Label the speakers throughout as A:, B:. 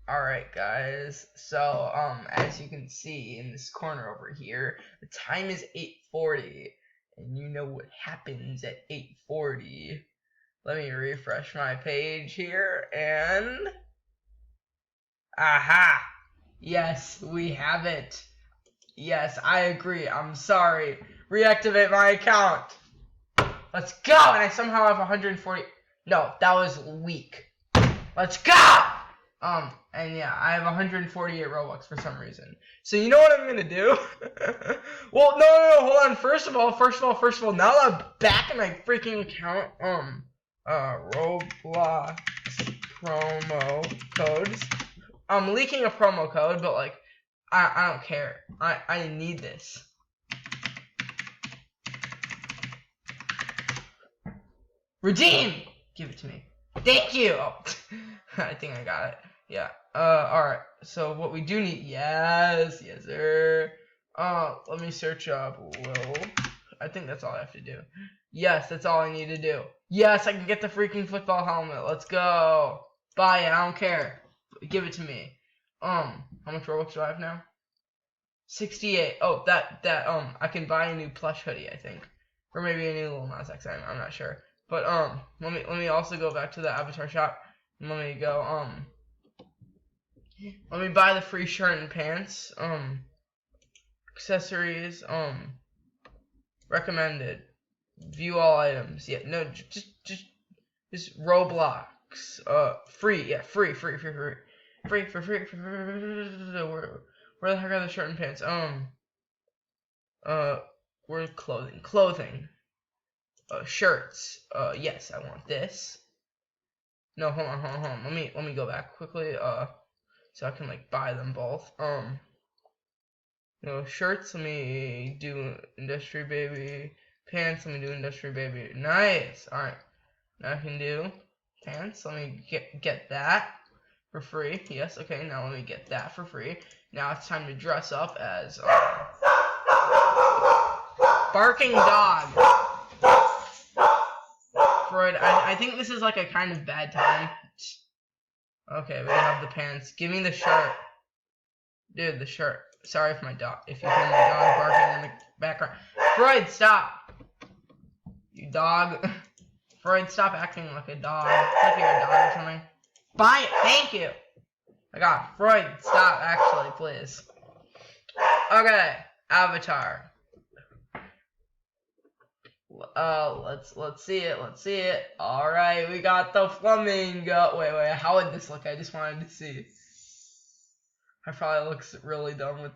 A: Alright guys, so as you can see in this corner over here, the time is 8:40, and you know what happens at 8:40. Let me refresh my page here, and aha! Yes, we have it. Yes, I agree, I'm sorry. Reactivate my account. Let's go! And I somehow have 140. No, that was weak. Let's go! And yeah, I have 148 Robux for some reason. So you know what I'm gonna do? Well, no, hold on. First of all, now that I'm back in my freaking account, Roblox promo codes. I'm leaking a promo code, but like, I don't care. I need this. Redeem! Give it to me. Thank you! Oh, I think I got it. Yeah. Alright. So what we do need, yes, sir. Let me search up Will. I think that's all I have to do. Yes, that's all I need to do. Yes, I can get the freaking football helmet. Let's go. Buy it. I don't care. Give it to me. How much Robux do I have now? 68. Oh, I can buy a new plush hoodie, I think. Or maybe a new Lil Nas X. I'm not sure. But let me also go back to the avatar shop. Let me go let me buy the free shirt and pants. Accessories. Recommended. View all items. Yeah, no, just Roblox. Free. Yeah, free. Free. Where the heck are the shirt and pants? Where's clothing? Clothing. Shirts. Yes, I want this. No, hold on. Let me go back quickly. So I can like buy them both. No shirts. Let me do Industry Baby. Pants. Let me do Industry Baby. Nice. All right. Now I can do pants. Let me get that for free. Yes. Okay. Now let me get that for free. Now it's time to dress up as barking dog. Freud, I think this is like a kind of bad time. Okay, we have the pants. Give me the shirt. Dude, the shirt. Sorry if if you hear my dog barking in the background. Freud, stop! You dog. Freud, stop acting like a dog. Like you're a dog or something. Buy it, thank you! I got Freud, stop actually, please. Okay, avatar. Let's see it. Alright, we got the flamingo. Wait, how would this look? I just wanted to see. I probably look really dumb with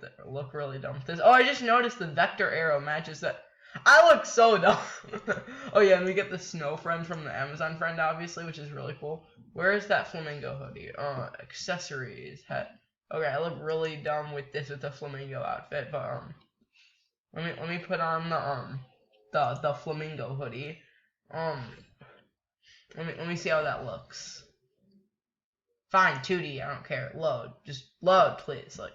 A: this. Oh, I just noticed the vector arrow matches that. I look so dumb. Oh yeah, and we get the snow friend from the Amazon friend, obviously, which is really cool. Where is that flamingo hoodie? Accessories. Okay, I look really dumb with the flamingo outfit, but let me put on the flamingo hoodie. Let me see how that looks. Fine, 2D, I don't care. Load. Just load, please. Like,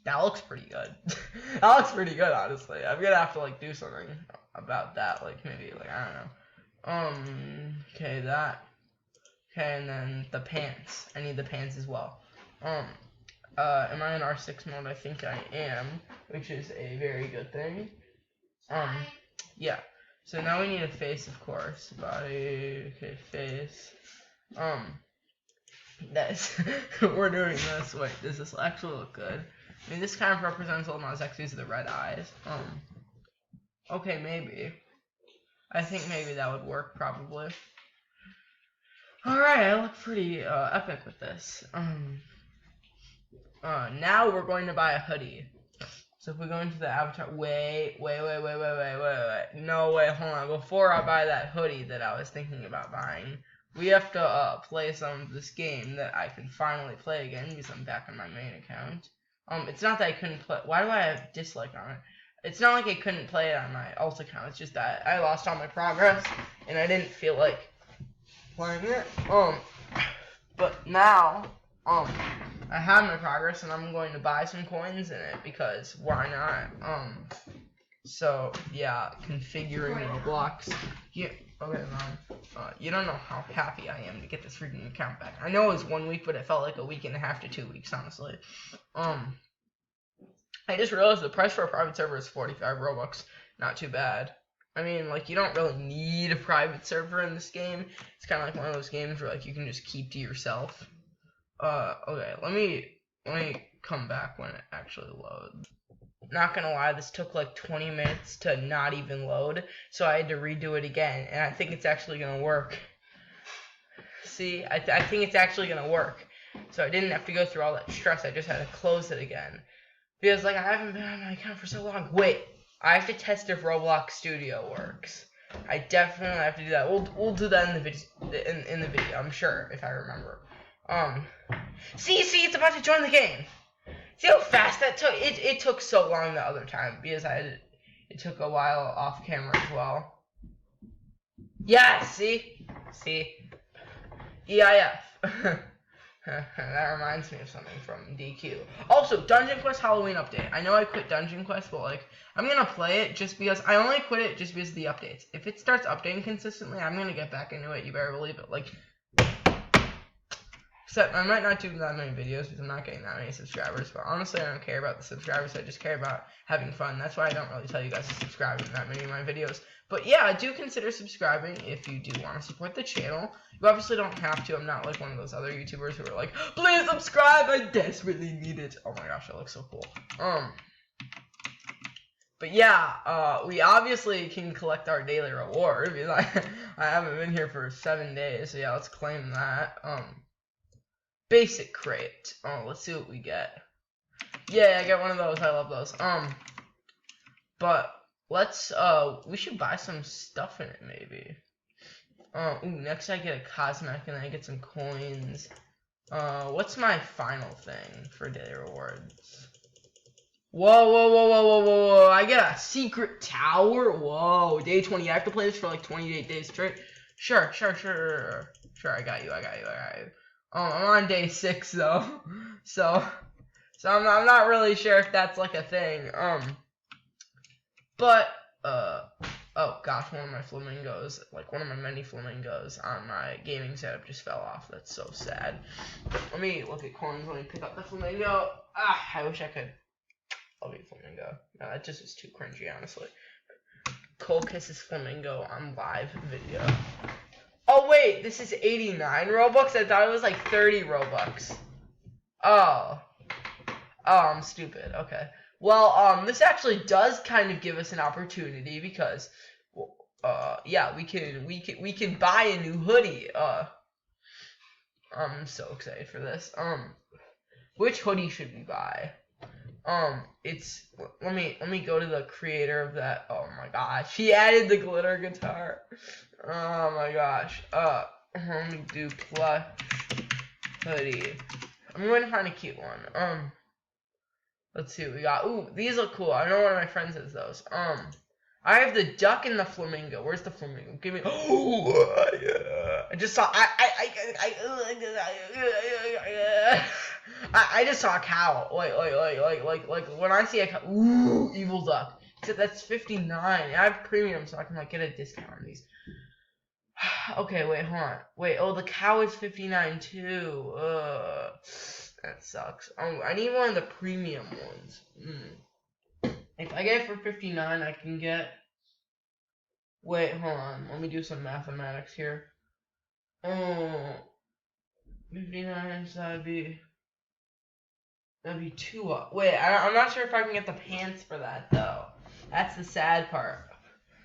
A: that looks pretty good. That looks pretty good, honestly. I'm gonna have to like do something about that. Like maybe I don't know. Okay, that. Okay, and then the pants. I need the pants as well. Am I in R6 mode? I think I am, which is a very good thing. Yeah. So now we need a face, of course. Body, okay, face. That's we're doing this. Wait, does this actually look good? I mean, this kind of represents Lil Nas X. These are the red eyes. Okay, maybe. I think maybe that would work, probably. Alright, I look pretty epic with this. Now we're going to buy a hoodie. So if we go into the avatar, wait. No, wait, hold on. Before I buy that hoodie that I was thinking about buying, we have to play some of this game that I can finally play again because I'm back on my main account. It's not that I couldn't play. Why do I have dislike on it? It's not like I couldn't play it on my alt account. It's just that I lost all my progress and I didn't feel like playing it. But now, I have my progress and I'm going to buy some coins in it because why not? So yeah, configuring Roblox. Yeah. Okay, Mom. You don't know how happy I am to get this freaking account back. I know it was 1 week, but it felt like a week and a half to 2 weeks, honestly. I just realized the price for a private server is 45 Robux. Not too bad. I mean, like, you don't really need a private server in this game. It's kind of like one of those games where, like, you can just keep to yourself. Okay, let me come back when it actually loads. Not gonna lie, this took like 20 minutes to not even load, so I had to redo it again, and I think it's actually gonna work. See, I think it's actually gonna work. So I didn't have to go through all that stress, I just had to close it again. Because, like, I haven't been on my account for so long. Wait, I have to test if Roblox Studio works. I definitely have to do that. We'll do that in the video, in the video, I'm sure, if I remember. See, it's about to join the game. See how fast that took? It took so long the other time because it took a while off camera as well. Yeah, see, EIF. That reminds me of something from DQ. Also, Dungeon Quest Halloween update. I know I quit Dungeon Quest, but like I'm gonna play it just because I only quit it just because of the updates. If it starts updating consistently, I'm gonna get back into it. You better believe it. Like. Except I might not do that many videos because I'm not getting that many subscribers, but honestly I don't care about the subscribers, I just care about having fun. That's why I don't really tell you guys to subscribe in that many of my videos. But yeah, do consider subscribing if you do want to support the channel. You obviously don't have to. I'm not like one of those other YouTubers who are like, please subscribe, I desperately need it. Oh my gosh, that looks so cool. But yeah, we obviously can collect our daily reward because I haven't been here for 7 days, so yeah, let's claim that. Basic crate. Oh, let's see what we get. Yeah, I got one of those. I love those. But let's we should buy some stuff in it maybe. Ooh, next I get a cosmetic and then I get some coins. What's my final thing for daily rewards? Whoa, I get a secret tower. Whoa, day 20. I have to play this for like 28 days straight. Sure, I got you. I'm on day 6 though, so I'm not really sure if that's like a thing. But oh gosh, one of my flamingos, like one of my many flamingos on my gaming setup just fell off. That's so sad. Let me look at coins. Let me pick up the flamingo. I wish I could. I'll be flamingo. No, that just is too cringy, honestly. Cole kisses flamingo on live video. Oh wait, this is 89 Robux? I thought it was like 30 Robux. Oh, I'm stupid. Okay. Well, this actually does kind of give us an opportunity because, yeah, we can buy a new hoodie. I'm so excited for this. Which hoodie should we buy? It's let me go to the creator of that. Oh my gosh, he added the glitter guitar. Oh my gosh. Let me do plush hoodie. I'm going to find a cute one. Let's see what we got. Ooh, these look cool. I know one of my friends has those. I have the duck and the flamingo. Where's the flamingo? Give me. Oh, yeah. I just saw. I just saw a cow. Like when I see a cow. Ooh, evil duck. Except that's 59. I have premium, so I can like get a discount on these. Okay, wait, hold on. Wait, oh, the cow is 59 too. That sucks. I need one of the premium ones. If I get it for 59, I can get. Wait, hold on. Let me do some mathematics here. 59, so that'd be 2 up. Wait, I'm not sure if I can get the pants for that though. That's the sad part.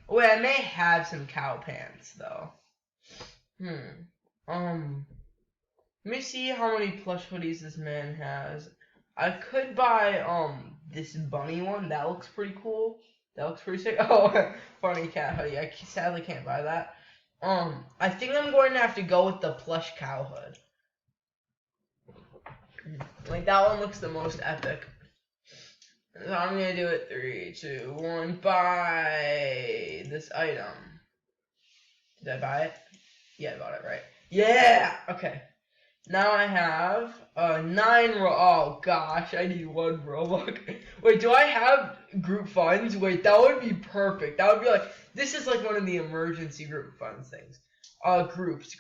A: Wait, I may have some cow pants though. Let me see how many plush hoodies this man has. I could buy this bunny one. That looks pretty cool. That looks pretty sick. Oh, funny cat hoodie. I sadly can't buy that. I think I'm going to have to go with the plush cow hood. Like that one looks the most epic. So I'm gonna do it. 3, 2, 1. Buy this item. Did I buy it? Yeah, I bought it, right? Yeah. Okay. Now I have 9 oh gosh, I need 1 Robux. Wait, do I have group funds? Wait, that would be perfect. That would be like, this is like one of the emergency group funds things. Groups.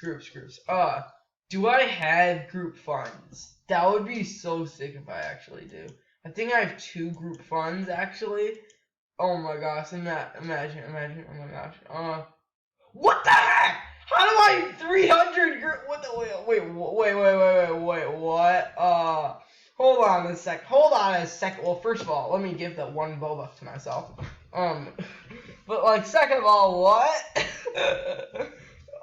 A: Do I have group funds? That would be so sick if I actually do. I think I have 2 group funds actually. Oh my gosh, imagine, oh my gosh. What the heck? How do I have 300 what the, wait, what? Hold on a sec. Well, first of all, let me give that 1 Robux to myself. But like, second of all, what?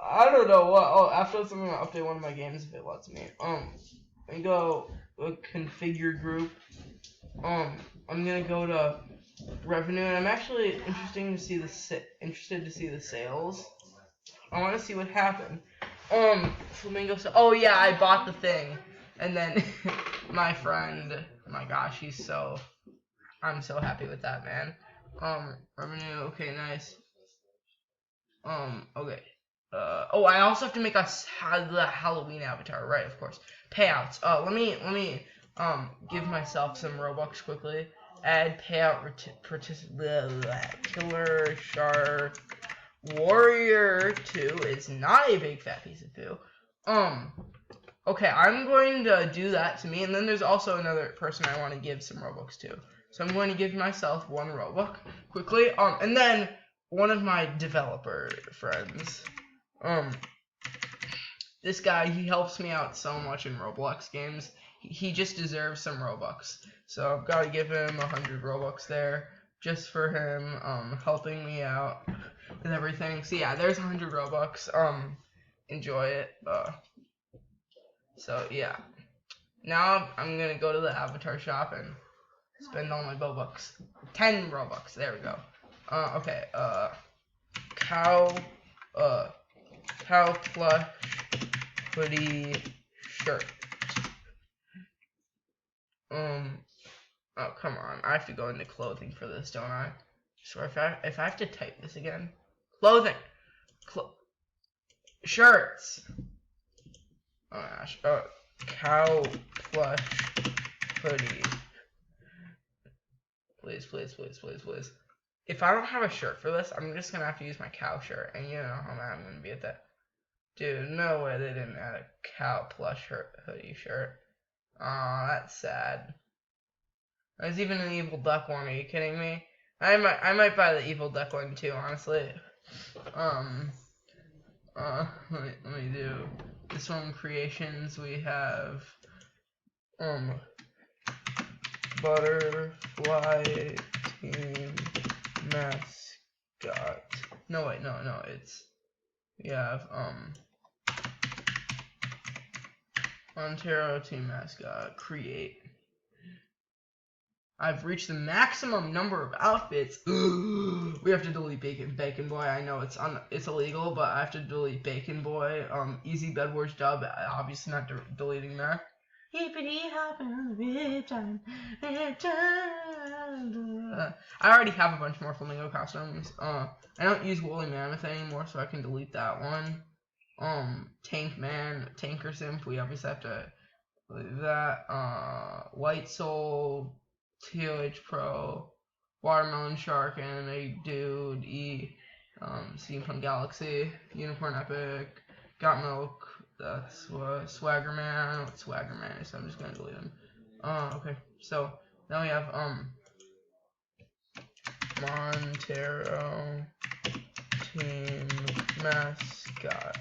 A: I don't know what. Oh, after this, I'm gonna update one of my games if it lets me. Let me go configure group. I'm gonna go to revenue, and I'm actually interested to see the sales. I want to see what happened. Flamingo. Oh yeah, I bought the thing, and then my friend. Oh my gosh, I'm so happy with that, man. Revenue. Okay, nice. Okay. Oh, I also have to make the Halloween avatar, right? Of course. Payouts. Let me give myself some Robux quickly. Add payout killer shark. Warrior 2 is not a big fat piece of poo. Okay, I'm going to do that to me, and then there's also another person I want to give some Robux to. So I'm going to give myself 1 Robux quickly, and then one of my developer friends. This guy, he helps me out so much in Roblox games. He just deserves some Robux. So I've got to give him 100 Robux there, just for him, helping me out with everything. So yeah, there's 100 Robux. Enjoy it. So yeah. Now I'm gonna go to the avatar shop and spend all my Robux. 10 Robux. There we go. Okay. Cow plush hoodie shirt. Oh come on! I have to go into clothing for this, don't I? So if I have to type this again, clothing, shirts. Oh my gosh! Cow plush hoodie. Please. If I don't have a shirt for this, I'm just gonna have to use my cow shirt, and you know how mad I'm gonna be at that. Dude, no way they didn't add a cow plush hoodie shirt. Aw, that's sad. There's even an evil duck one. Are you kidding me? I might buy the evil duck one too, honestly. Let me do this one. Creations. We have butterfly team mascot. No wait, no. We have Ontario team mascot. Create. I've reached the maximum number of outfits. We have to delete Bacon Boy. I know it's illegal, but I have to delete Bacon Boy. Easy Bedwars dub. Obviously not deleting that. Hippity hoppin' I already have a bunch more flamingo costumes. I don't use Woolly Mammoth anymore, so I can delete that one. Tank Man, Tanker Simp. We obviously have to delete that. White Soul. TOH Pro, Watermelon Shark, Anime Dude, Steampunk Galaxy, Unicorn Epic, Got Milk, that's what, Swagger Man is, so I'm just gonna delete him. Okay, so now we have, Montero Team Mascot.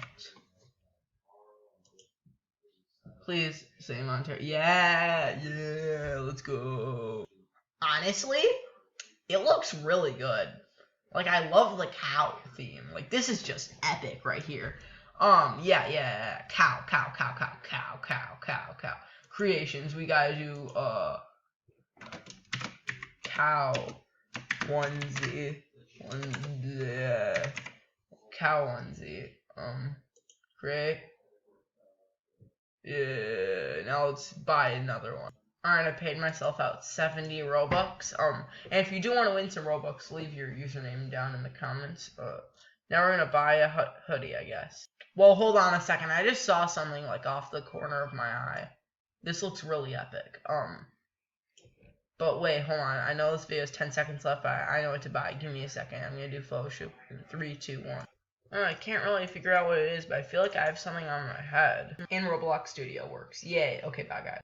A: Please say Montero. Yeah, let's go. Honestly, it looks really good. Like, I love the cow theme. Like, this is just epic right here. Yeah. Cow. Creations. We gotta do, cow onesie. Cow onesie. Create. Yeah, now let's buy another one. Alright, I paid myself out 70 Robux. And if you do want to win some Robux, leave your username down in the comments. Now we're gonna buy a hoodie, I guess. Well, hold on a second. I just saw something like off the corner of my eye. This looks really epic. But wait, hold on. I know this video is 10 seconds left, but I know what to buy. Give me a second. I'm gonna do photo shoot. 3, 2, 1. I can't really figure out what it is, but I feel like I have something on my head. In Roblox Studio works. Yay. Okay, bye guys.